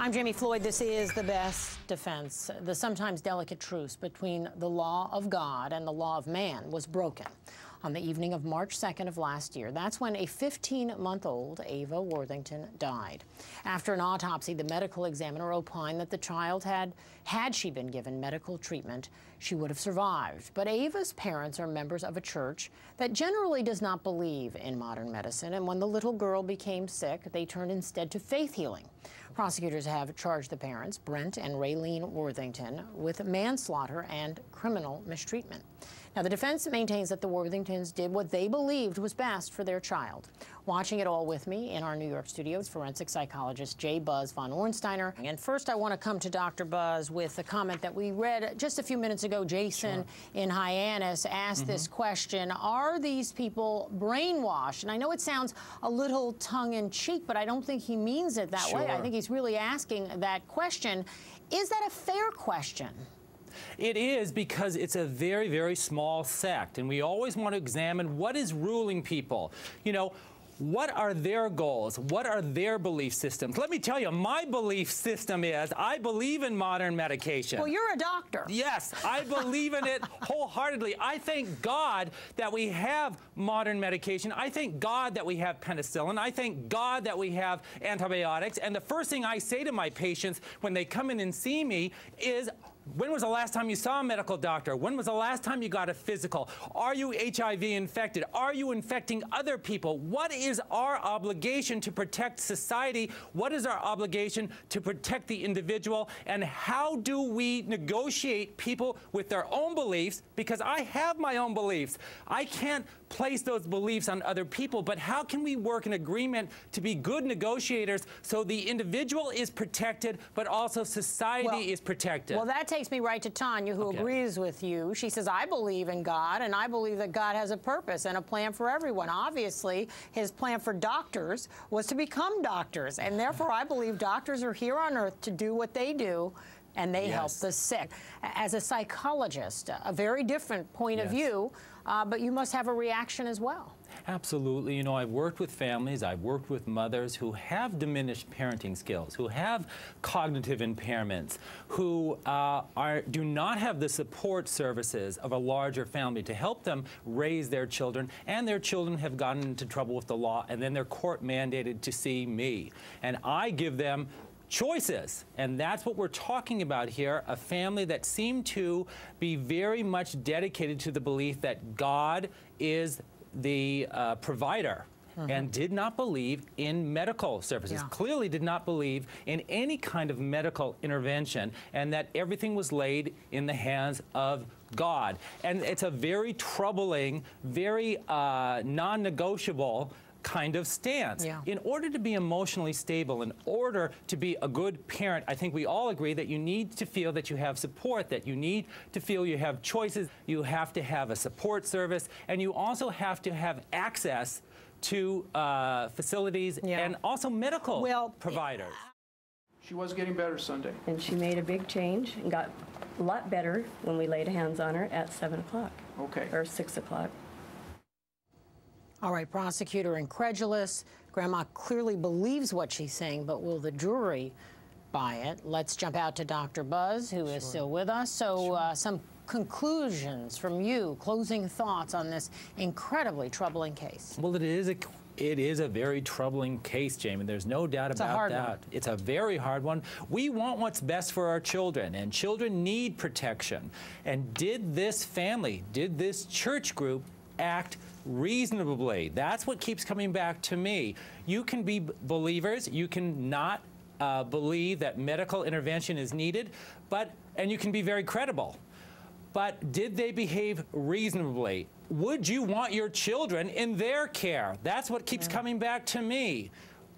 I'm Jami Floyd. This is The Best Defense. The sometimes delicate truce between the law of God and the law of man was broken on the evening of March 2nd of last year. That's when a 15-month-old Ava Worthington died. After an autopsy, the medical examiner opined that the child had she been given medical treatment, she would have survived. But Ava's parents are members of a church that generally does not believe in modern medicine, and when the little girl became sick, they turned instead to faith healing. Prosecutors have charged the parents, Brent and Raylene Worthington, with manslaughter and criminal mistreatment. Now, the defense maintains that the Worthingtons did what they believed was best for their child. Watching it all with me in our New York studios, forensic psychologist J. Buzz von Ornsteiner. And first, I want to come to Dr. Buzz with a comment that we read just a few minutes ago. Jason in Hyannis asked this question: are these people brainwashed? And I know it sounds a little tongue-in-cheek, but I don't think he means it that way. I think he's really asking that question. Is that a fair question? It is, because it's a very, very small sect, and we always want to examine what is ruling people. You know, what are their goals? What are their belief systems? Let me tell you, my belief system is I believe in modern medication. Well, you're a doctor. Yes, I believe in it wholeheartedly. I thank God that we have modern medication. I thank God that we have penicillin. I thank God that we have antibiotics. And the first thing I say to my patients when they come in and see me is, when was the last time you saw a medical doctor? When was the last time you got a physical? Are you HIV infected? Are you infecting other people? What is our obligation to protect society? What is our obligation to protect the individual? And how do we negotiate people with their own beliefs? Because I have my own beliefs. I can't place those beliefs on other people, but how can we work in agreement to be good negotiators so the individual is protected, but also society is protected? Well, that takes me right to Tanya, who agrees with you. She says, I believe in God, and I believe that God has a purpose and a plan for everyone. Obviously, his plan for doctors was to become doctors, and therefore I believe doctors are here on earth to do what they do, and they help the sick. As a psychologist, a very different point of view, but you must have a reaction as well. Absolutely. You know, I've worked with families, I've worked with mothers who have diminished parenting skills, who have cognitive impairments, who do not have the support services of a larger family to help them raise their children, and their children have gotten into trouble with the law, and then they're court mandated to see me. And I give them choices, and that's what we're talking about here, a family that seemed to be very much dedicated to the belief that God is the provider, and did not believe in medical services, clearly did not believe in any kind of medical intervention, and that everything was laid in the hands of God. And it's a very troubling, very non-negotiable kind of stance. In order to be emotionally stable, in order to be a good parent, I think we all agree that you need to feel that you have support, that you need to feel you have choices, you have to have a support service, and you also have to have access to facilities and also medical providers. She was getting better Sunday. And she made a big change and got a lot better when we laid hands on her at 7 o'clock. Or 6 o'clock. All right, prosecutor incredulous. Grandma clearly believes what she's saying, but will the jury buy it? Let's jump out to Dr. Buzz, who is still with us. So some conclusions from you, closing thoughts on this incredibly troubling case. Well, it is a very troubling case, Jamie. There's no doubt about that. It's a very hard one. We want what's best for our children, and children need protection. And did this family, did this church group act reasonably? That's what keeps coming back to me. You can be believers, you can not believe that medical intervention is needed, and you can be very credible. But did they behave reasonably? Would you want your children in their care? That's what keeps coming back to me.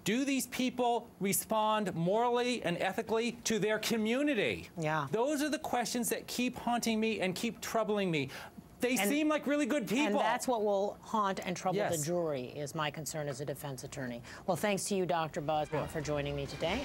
Do these people respond morally and ethically to their community? Those are the questions that keep haunting me and keep troubling me. They seem like really good people. And that's what will haunt and trouble the jury, is my concern as a defense attorney. Well, thanks to you, Dr. Buzz, for joining me today.